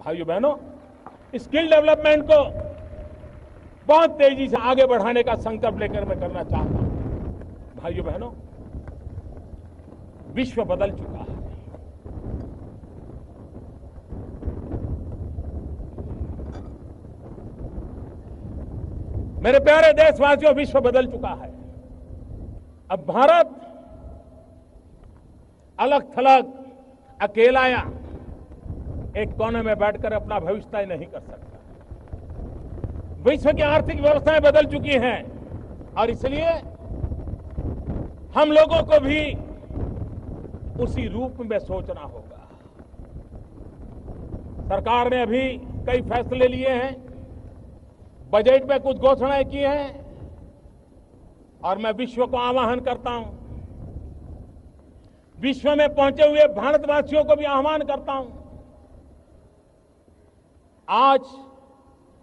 भाइयों बहनों, skill development को बहुत तेजी से आगे बढ़ाने का संकल्प लेकर मैं करना चाहता हूं। भाइयों बहनों, विश्व बदल चुका है। मेरे प्यारे देशवासियों, विश्व बदल चुका है। अब भारत अलग थलग अकेला या एक कोने में बैठकर अपना भविष्य तय नहीं कर सकता। विश्व की आर्थिक व्यवस्थाएं बदल चुकी हैं और इसलिए हम लोगों को भी उसी रूप में सोचना होगा। सरकार ने अभी कई फैसले लिए हैं, बजट में कुछ घोषणाएं की हैं और मैं विश्व को आह्वान करता हूं, विश्व में पहुंचे हुए भारतवासियों को भी आह्वान करता हूं। आज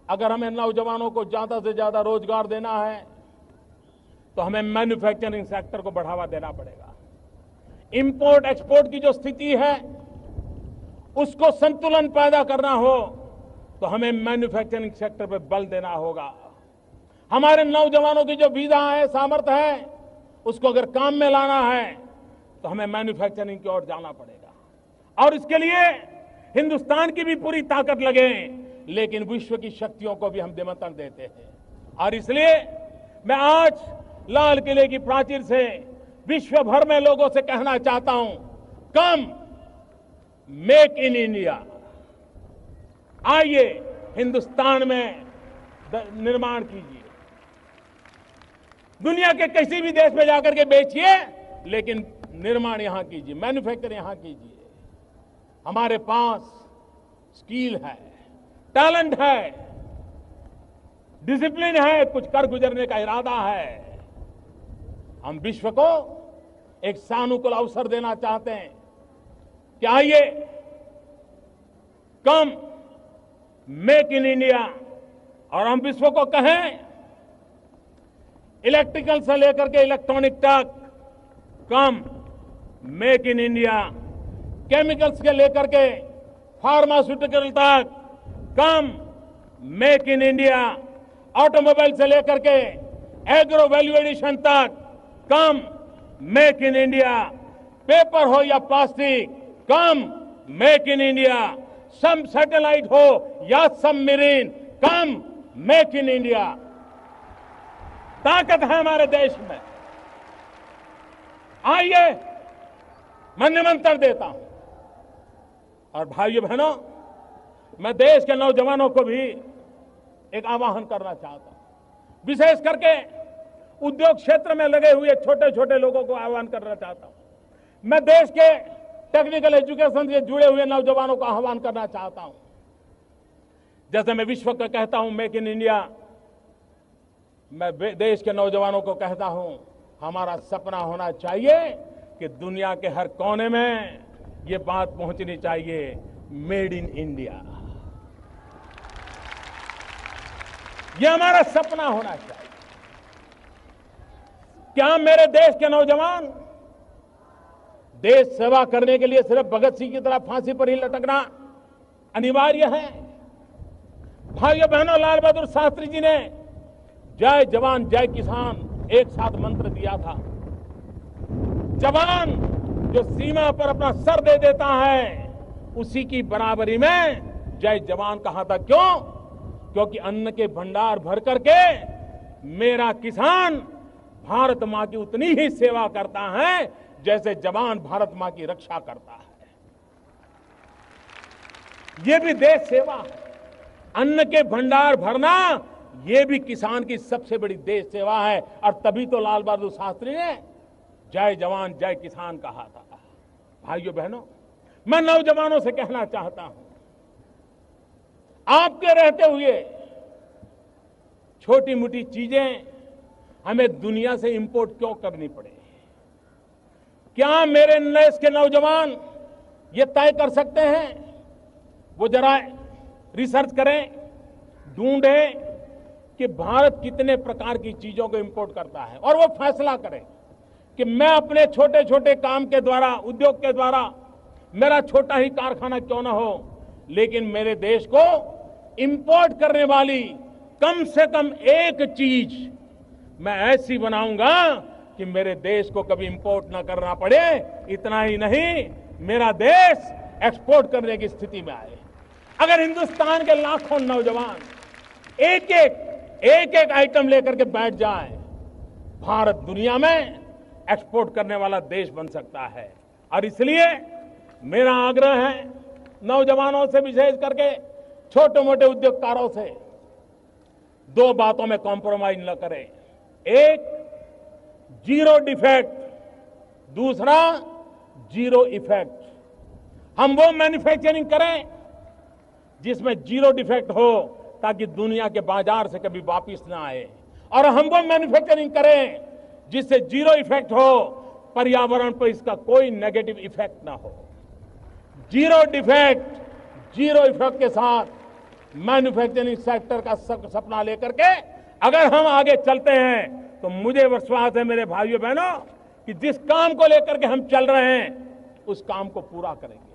अगर हमें नौजवानों को ज्यादा से ज्यादा रोजगार देना है तो हमें मैन्युफैक्चरिंग सेक्टर को बढ़ावा देना पड़ेगा। इंपोर्ट एक्सपोर्ट की जो स्थिति है उसको संतुलन पैदा करना हो तो हमें मैन्युफैक्चरिंग सेक्टर पर बल देना होगा। हमारे नौजवानों की जो विधा है, सामर्थ्य है, उसको अगर काम में लाना है तो हमें मैन्युफैक्चरिंग की ओर जाना पड़ेगा और इसके लिए हिंदुस्तान की भी पूरी ताकत लगे, लेकिन विश्व की शक्तियों को भी हम निमंत्रण देते हैं। और इसलिए मैं आज लाल किले की प्राचीर से विश्व भर में लोगों से कहना चाहता हूं, कम मेक इन इंडिया, आइए हिंदुस्तान में निर्माण कीजिए। दुनिया के किसी भी देश में जाकर के बेचिए, लेकिन निर्माण यहां कीजिए, मैन्युफैक्चर यहां कीजिए। हमारे पास स्किल है, टैलेंट है, डिसिप्लिन है, कुछ कर गुजरने का इरादा है। हम विश्व को एक सानुकूल अवसर देना चाहते हैं कि आइए कम मेक इन इंडिया, और हम विश्व को कहें इलेक्ट्रिकल से लेकर के इलेक्ट्रॉनिक तक come make in India, chemicals के लेकर के फार्मास्यूटिकल तक come make in India, automobile से लेकर के एग्रो वैल्यू एडिशन तक come make in India, paper हो या plastic come make in India, some satellite हो या submarine come make in India. ताकत है हमारे देश में, आइए मैं निमंत्रण देता हूं। और भाइयों बहनों, मैं देश के नौजवानों को भी एक आह्वान करना चाहता हूं, विशेष करके उद्योग क्षेत्र में लगे हुए छोटे छोटे लोगों को आह्वान करना चाहता हूं। मैं देश के टेक्निकल एजुकेशन से जुड़े हुए नौजवानों को आह्वान करना चाहता हूं। जैसे मैं विश्व को कहता हूं मेक इन इंडिया, मैं देश के नौजवानों को कहता हूं, हमारा सपना होना चाहिए कि दुनिया के हर कोने में ये बात पहुंचनी चाहिए, मेड इन इंडिया। ये हमारा सपना होना चाहिए। क्या मेरे देश के नौजवान देश सेवा करने के लिए सिर्फ भगत सिंह की तरह फांसी पर ही लटकना अनिवार्य है? भाइयों बहनों, लाल बहादुर शास्त्री जी ने जय जवान जय किसान एक साथ मंत्र दिया था। जवान जो सीमा पर अपना सर दे देता है, उसी की बराबरी में जय जवान कहा था। क्यों? क्योंकि अन्न के भंडार भर करके मेरा किसान भारत मां की उतनी ही सेवा करता है जैसे जवान भारत मां की रक्षा करता है। ये भी देश सेवा है। अन्न के भंडार भरना ये भी किसान की सबसे बड़ी देश सेवा है। और तभी तो लाल बहादुर शास्त्री ने जय जवान जय किसान कहा था। भाइयों बहनों, मैं नौजवानों से कहना चाहता हूं, आपके रहते हुए छोटी मोटी चीजें हमें दुनिया से इंपोर्ट क्यों करनी पड़े? क्या मेरे देश के नौजवान ये तय कर सकते हैं? वो जरा रिसर्च करें, ढूंढें कि भारत कितने प्रकार की चीजों को इंपोर्ट करता है और वो फैसला करें कि मैं अपने छोटे छोटे काम के द्वारा, उद्योग के द्वारा, मेरा छोटा ही कारखाना क्यों ना हो, लेकिन मेरे देश को इंपोर्ट करने वाली कम से कम एक चीज मैं ऐसी बनाऊंगा कि मेरे देश को कभी इंपोर्ट ना करना पड़े। इतना ही नहीं, मेरा देश एक्सपोर्ट करने की स्थिति में आए। अगर हिंदुस्तान के लाखों नौजवान एक एक आइटम लेकर के बैठ जाएं, भारत दुनिया में एक्सपोर्ट करने वाला देश बन सकता है। और इसलिए मेरा आग्रह है नौजवानों से, विशेष करके छोटे मोटे उद्योगकारों से, दो बातों में कॉम्प्रोमाइज न करें। एक, जीरो डिफेक्ट, दूसरा जीरो इफेक्ट। हम वो मैन्युफैक्चरिंग करें जिसमें जीरो डिफेक्ट हो, ताकि दुनिया के बाजार से कभी वापस ना आए, और हम वो मैन्युफैक्चरिंग करें जिससे जीरो इफेक्ट हो, पर्यावरण पर इसका कोई नेगेटिव इफेक्ट ना हो। जीरो डिफेक्ट, जीरो इफेक्ट के साथ मैन्युफैक्चरिंग सेक्टर का सपना लेकर के अगर हम आगे चलते हैं, तो मुझे विश्वास है मेरे भाइयों बहनों कि जिस काम को लेकर के हम चल रहे हैं, उस काम को पूरा करेंगे।